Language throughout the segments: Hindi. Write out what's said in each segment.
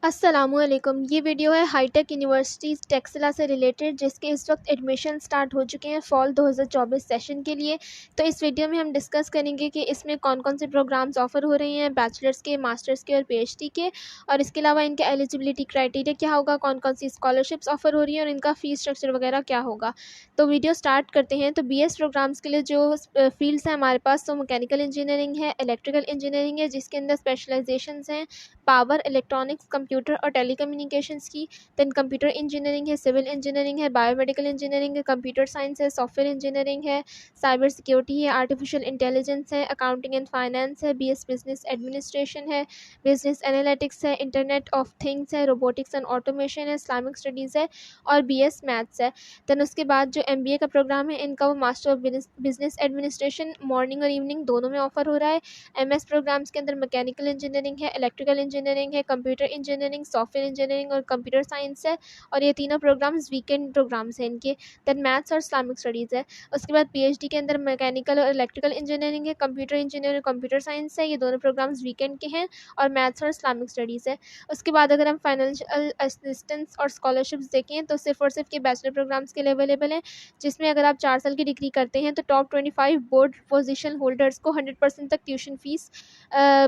अस्सलामुअलैकुम। ये वीडियो है हाईटेक यूनिवर्सिटीज़ टेक्सला से रिलेटेड, जिसके इस वक्त एडमिशन स्टार्ट हो चुके हैं फॉल 2024 सेशन के लिए। तो इस वीडियो में हम डिस्कस करेंगे कि इसमें कौन कौन से प्रोग्राम्स ऑफ़र हो रहे हैं, बैचलर्स के, मास्टर्स के और पीएचडी के, और इसके अलावा इनके एलिजिबिलिटी क्राइटेरिया क्या होगा, कौन कौन सी स्कॉलरशिप्स ऑफ़र हो रही हैं और इनका फ़ीस स्ट्रक्चर वगैरह क्या होगा। तो वीडियो स्टार्ट करते हैं। तो बीएस प्रोग्राम्स के लिए जो फील्ड्स हैं हमारे पास, तो मैकेनिकल इंजीनियरिंग है, इलेक्ट्रिकल इंजीनियरिंग है, जिसके अंदर स्पेशलाइजेशंस हैं पावर, इलेक्ट्रॉनिक्स, कंप्यूटर और टेलीकम्युनिकेशंस की। देन कंप्यूटर इंजीनियरिंग है, सिविल इंजीनियरिंग है, बायोमेडिकल इंजीनियरिंग है, कंप्यूटर साइंस है, सॉफ्टवेयर इंजीनियरिंग है, साइबर सिक्योरिटी है, आर्टिफिशियल इंटेलिजेंस है, अकाउंटिंग एंड फाइनेंस है, बीएस बिजनेस एडमिनिस्ट्रेशन है, बिजनेस एनालिटिक्स है, इंटरनेट ऑफ थिंग्स है, रोबोटिक्स एंड ऑटोमेशन है, इस्लामिक स्टडीज़ है और बीएस मैथ्स है। देन उसके बाद जो एमबीए का प्रोग्राम है, इनका वो master of business administration morning और इवनिंग दोनों में ऑफर हो रहा है। एमएस प्रोग्राम्स के अंदर मैकेनिकल इंजीनियरिंग है, इलेक्ट्रिकल इंजीनियरिंग है, कंप्यूटर इंजीनियरिंग, सॉफ्टवेयर इंजीनियरिंग और कंप्यूटर साइंस है। और ये तीनों प्रोग्राम्स वीकेंड प्रोग्राम्स हैं इनके। देन मैथ्स और इस्लामिक स्टडीज़ है। उसके बाद पीएचडी के अंदर मैकेनिकल और इलेक्ट्रिकल इंजीनियरिंग है, कंप्यूटर इंजीनियरिंग और कंप्यूटर साइंस है। ये दोनों प्रोग्राम्स वीकेंड के हैं और मैथ्स और इस्लामिक स्टडीज़ है। उसके बाद अगर हम फाइनेंशियल असिस्टेंस और स्कॉलरशिप्स देखें तो सिर्फ और सिर्फ के बैचलर प्रोग्राम्स के लिए अवेलेबल हैं, जिसमें अगर आप 4 साल की डिग्री करते हैं तो टॉप 25 बोर्ड पोजीशन होल्डर्स को 100% तक ट्यूशन फीस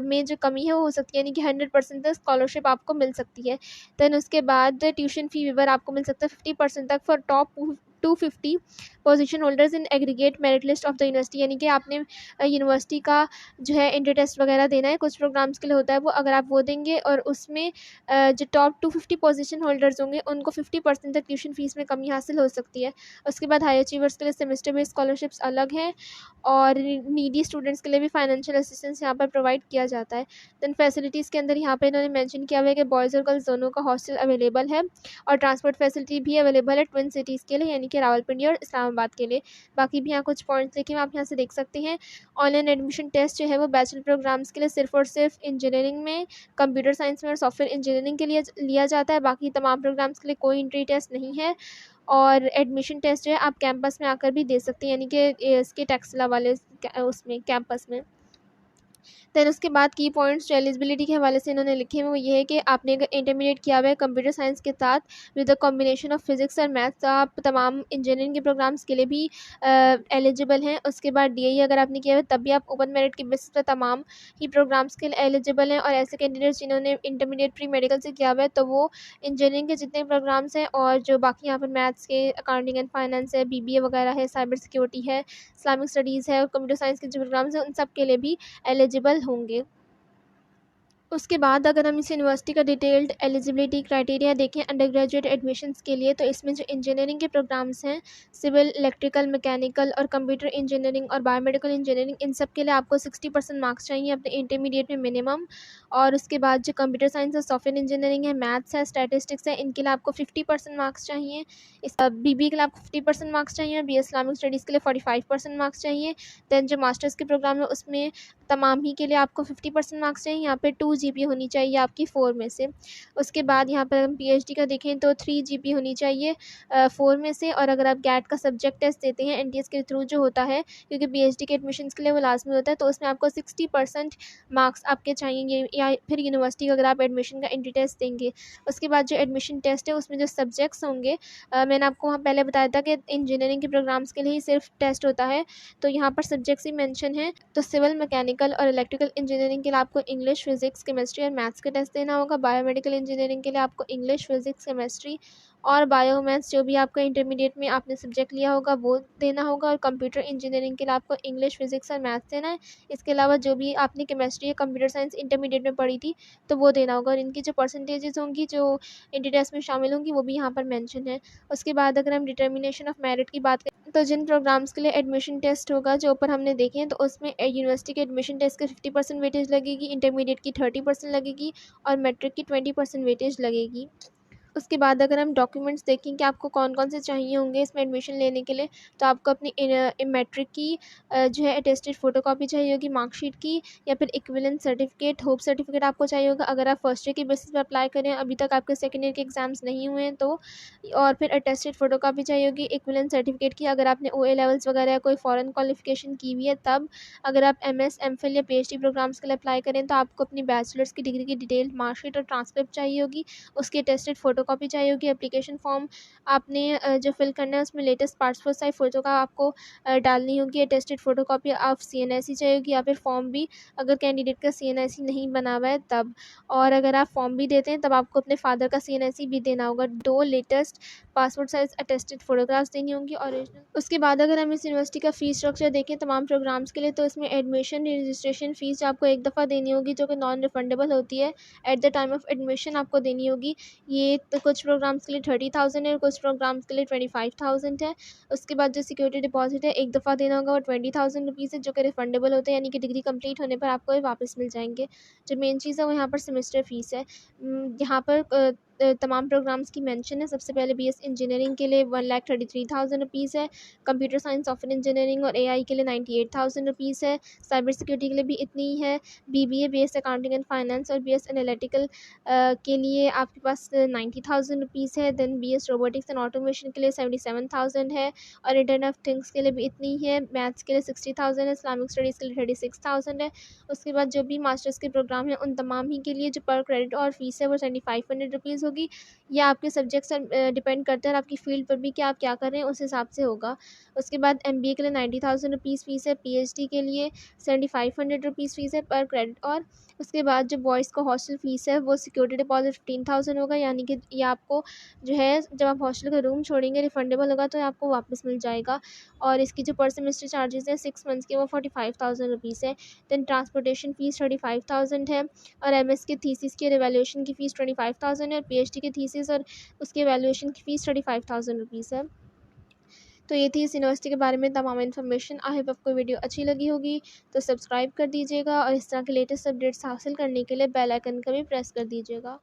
में जो कमी है वो हो सकती है, यानी कि 100% तक स्कॉलरशिप आपको मिल सकती है। देन उसके बाद ट्यूशन फ़ी वेवर आपको मिल सकता है 50% तक for top 250 position holders in aggregate merit list of the university, यानी कि आपने यूनिवर्सिटी का जो है इंटर टेस्ट वगैरह देना है, कुछ प्रोग्राम्स के लिए होता है वो, अगर आप वो देंगे और उसमें जो टॉप 250 पोजीशन होल्डर्स होंगे उनको 50% तक ट्यूशन फीस में कमी हासिल हो सकती है। उसके बाद हाई अचीवर्स के लिए सेमेस्टर बेस्ड स्कॉलरशिप्स अलग हैं और नीडी स्टूडेंट्स के लिए भी फाइनेंशियल असिस्टेंस यहाँ पर प्रोवाइड किया जाता है। देन फैसिलिटीज़ के अंदर यहाँ पे इन्होंने मेंशन किया हुआ है कि बॉयज़ और गर्ल्स दोनों का हॉस्टल अवेलेबल है और ट्रांसपोर्ट फैसिलिटी भी अवेलेबल है ट्विन सिटीज़ के लिए, यानी कि रावलपिंडी और इस्लामाबाद के लिए। बाकी भी यहाँ कुछ पॉइंट्स लिखे हुए आप यहाँ से देख सकते हैं। ऑनलाइन एडमिशन टेस्ट जो है वो बैचलर प्रोग्राम्स के लिए सिर्फ और सिर्फ इंजीनियरिंग में, कंप्यूटर साइंस में और सॉफ्टवेयर इंजीनियरिंग के लिए लिया जाता है। बाकी तमाम प्रोग्राम्स के लिए कोई एंट्री टेस्ट नहीं है और एडमिशन टेस्ट जो है आप कैंपस में आकर भी दे सकते हैं, यानी कि इसके टेक्सला वाले उसमें कैंपस में। देन उसके बाद की पॉइंट्स जो एलिजिबिलिटी के हवाले से इन्होंने लिखे हैं वो ये है कि आपने अगर इंटरमीडिएट किया हुआ है कंप्यूटर साइंस के साथ with the combination of physics और मैथ्स, तो आप तमाम इंजीनियरिंग के प्रोग्राम्स के लिए भी एलिजिबल हैं। उसके बाद डीआई अगर आपने किया हुआ है तब भी आप ओपन मेरिट की बेसिस पर तमाम ही प्रोग्राम्स के लिए एलिजिबल हैं। और ऐसे कैंडिडेट्स जिन्होंने इंटरमीडिएट प्री मेडिकल से किया हुआ है तो वो इंजीनियरिंग के जितने प्रोग्राम्स हैं और जो बाकी यहाँ पर मैथ्स के, अकाउंटिंग एंड फाइनेंस है, बीबीए वगैरह है, साइबर सिक्योरिटी है, इस्लामिक स्टडीज़ है और कंप्यूटर साइंस के जो प्रोग्राम्स हैं उन सब के लिए भी एलिजिबल होंगे। उसके बाद अगर हम इस यूनिवर्सिटी का डिटेल्ड एलिजिबिलिटी क्राइटेरिया देखें अंडर ग्रेजुएट एडमिशन्स के लिए, तो इसमें जो इंजीनियरिंग के प्रोग्राम्स हैं, सिविल, इलेक्ट्रिकल, मैकेनिकल और कंप्यूटर इंजीनियरिंग और बायोमेडिकल इंजीनियरिंग, इन सब के लिए आपको 60% मार्क्स चाहिए अपने इंटरमीडिएट में मिनिमम। और उसके बाद जो कंप्यूटर साइंस और सॉफ्टवेयर इंजीनियरिंग है, मैथ्स है, स्टैटिस्टिक्स है, इनके लिए आपको 50% मार्क्स चाहिए। इस बीबी के लिए आपको 50% मार्क्स चाहिए और बी इस्लामिक स्टडीज़ के लिए 45% मार्क्स चाहिए। दैन जो मास्टर्स के प्रोग्राम है उसमें तमाम ही के लिए आपको 50% मार्क्स चाहिए। यहाँ पे 2 जीपी होनी चाहिए आपकी 4 में से। उसके बाद यहाँ पर हम पीएचडी का देखें तो 3 जीपी होनी चाहिए 4 में से। और अगर आप गैट का सब्जेक्ट टेस्ट देते हैं एनटीएस के थ्रू जो होता है, क्योंकि पीएचडी के एडमिशन्स के लिए वो लाजमी होता है, तो उसमें आपको 60% मार्क्स आपके चाहिए, या फिर यूनिवर्सिटी का अगर आप एडमिशन का एंट्री टेस्ट देंगे। उसके बाद जो एडमिशन टेस्ट है उसमें जो सब्जेक्ट्स होंगे, मैंने आपको वहाँ पहले बताया था कि इंजीनियरिंग के प्रोग्राम्स के लिए ही सिर्फ टेस्ट होता है, तो यहाँ पर सब्जेक्ट्स ही मेंशन है। तो सिविल, मैकेनिकल और इलेक्ट्रिकल इंजीनियरिंग के लिए आपको इंग्लिश, फिजिक्स, केमिस्ट्री और मैथ्स का टेस्ट देना होगा। बायोमेडिकल इंजीनियरिंग के लिए आपको इंग्लिश, फिजिक्स, केमिस्ट्री और बायो मैथ्स जो भी आपका इंटरमीडिएट में आपने सब्जेक्ट लिया होगा वो देना होगा। और कंप्यूटर इंजीनियरिंग के लिए आपको इंग्लिश, फिजिक्स और मैथ्स देना है। इसके अलावा जो भी आपने केमिस्ट्री या कंप्यूटर साइंस इंटरमीडिएट में पढ़ी थी तो वो देना होगा। और इनकी जो परसेंटेजेस होंगी जो इंटर टेस्ट में शामिल होंगी वो भी यहाँ पर मेंशन है। उसके बाद अगर हम डिटर्मिनेशन ऑफ मेरिट की बात करें तो जिन प्रोग्राम्स के लिए एडमिशन टेस्ट होगा जो ऊपर हमने देखे हैं, तो उसमें यूनिवर्सिटी के एडमिशन टेस्ट के 50% वेटेज लगेगी, इंटरमीडिएट की 30% लगेगी और मैट्रिक की 20% वेटेज लगेगी। उसके बाद अगर हम डॉक्यूमेंट्स देखें कि आपको कौन-कौन से चाहिए होंगे इसमें एडमिशन लेने के लिए, तो आपको अपनी मैट्रिक की जो है अटेस्टेड फ़ोटोकॉपी चाहिए होगी, मार्कशीट की, या फिर इक्विवेलेंट सर्टिफिकेट, होप सर्टिफिकेट आपको चाहिए होगा अगर आप फर्स्ट ईयर की बेसिस पे अप्लाई करें, अभी तक आपके सेकंड ईयर के एग्ज़ाम्स नहीं हुए हैं तो। और फिर अटेस्टेड फ़ोटोकॉपी चाहिए होगी इक्विवेलेंट सर्टिफिकेट की, अगर आपने ओए लेवल्स वगैरह या कोई फ़ॉरेन क्वालिफ़िकेशन की हुई है तब। अगर आप एमएस, एमफिल या पीएचडी प्रोग्राम्स के लिए अप्लाई करें तो आपको अपनी बैचलर्स की डिग्री की डिटेल्ड मार्कशीट और ट्रांसक्रिप्ट चाहिए होगी, उसकी अटेस्टेड फ़ोटोकॉपी चाहिए होगी। एप्लीकेशन फ़ॉर्म आपने जो फिल करना है उसमें लेटेस्ट पासपोर्ट साइज़ फ़ोटो का आपको डालनी होगी। अटेस्टेड फ़ोटोकॉपी ऑफ सीएनआईसी चाहिए होगी, या फिर फॉर्म भी अगर कैंडिडेट का सीएनआईसी नहीं बना हुआ है तब। और अगर आप फॉर्म भी देते हैं तब आपको अपने फादर का सीएनआईसी भी देना होगा। 2 latest passport size attested photographs देनी होंगी ओरिजिनल। उसके बाद अगर हम इस यूनिवर्सिटी का फ़ीस स्ट्रक्चर देखें तमाम प्रोग्राम्स के लिए, तो इसमें एडमिशन रजिस्ट्रेशन फ़ीस आपको एक दफ़ा देनी होगी जो कि नॉन रिफंडेबल होती है, at the time of admission आपको देनी होगी। ये तो कुछ प्रोग्राम्स के लिए 30,000 है और कुछ प्रोग्राम्स के लिए 25,000 है। उसके बाद जो सिक्योरिटी डिपॉजिट है एक दफ़ा देना होगा, वो 20,000 रुपीज़ है जो कि रिफंडेबल होते हैं, यानी कि डिग्री कंप्लीट होने पर आपको ये वापस मिल जाएंगे। जो मेन चीज़ है वो यहाँ पर सेमेस्टर फ़ीस है। यहाँ पर तमाम प्रोग्राम्स की मेंशन है। सबसे पहले बीएस इंजीनियरिंग के लिए 1,33,000 रुपीज़ है, कंप्यूटर साइंस, सॉफ्टवेयर इंजीनियरिंग और एआई के लिए 98,000 रुपीज़ है, साइबर सिक्योरिटी के लिए भी इतनी ही है, BBA, BS accounting and finance और बीएस एनालिटिकल के लिए आपके पास 90,000 रुपीज़ है। Then BS robotics and automation के लिए 77,000 है और इंटरनेट ऑफ थिंग्स के लिए भी इतनी ही है। मैथ्स के लिए 60,000 है, इस्लामिक स्टडीज़ के लिए 36,000 है। उसके बाद जो भी मास्टर्स के प्रोग्राम हैं उन तमाम ही के लिए जो पर क्रेडिट और फीस है वो 7500 रुपीज़ होगी। यह आपके सब्जेक्ट्स डिपेंड करता है और आपकी फ़ील्ड पर भी कि आप क्या कर रहे हैं उस हिसाब से होगा। उसके बाद एमबीए के लिए 90,000 रुपीज़ फ़ीस है, पीएचडी के लिए 7500 रुपीज़ फ़ीस है पर क्रेडिट। और उसके बाद जो बॉयज़ को हॉस्टल फ़ीस है वो सिक्योरिटी डिपॉज़िट 15,000 होगा, यानी कि ये आपको जो है जब आप हॉस्टल का रूम छोड़ेंगे रिफ़ंडेबल होगा तो ये आपको वापस मिल जाएगा। और इसकी जो पर सेमेस्टर चार्जेज़ हैं 6 मंथ्स के वो 45,000 रुपीज़ है। देन ट्रांसपोर्टेशन फ़ीस 35,000 है और एमएस की थीसिस की रिवैल्यूएशन की फ़ीस 25,000 है और पीएचडी की थीसिस और उसकी इवैल्यूएशन की फ़ीस 35,000 रुपीज़ है। तो ये थी इस यूनिवर्सिटी के बारे में तमाम इन्फॉर्मेशन। आई होप आपको वीडियो अच्छी लगी होगी, तो सब्सक्राइब कर दीजिएगा और इस तरह के लेटेस्ट अपडेट्स हासिल करने के लिए बेल आइकन का भी प्रेस कर दीजिएगा।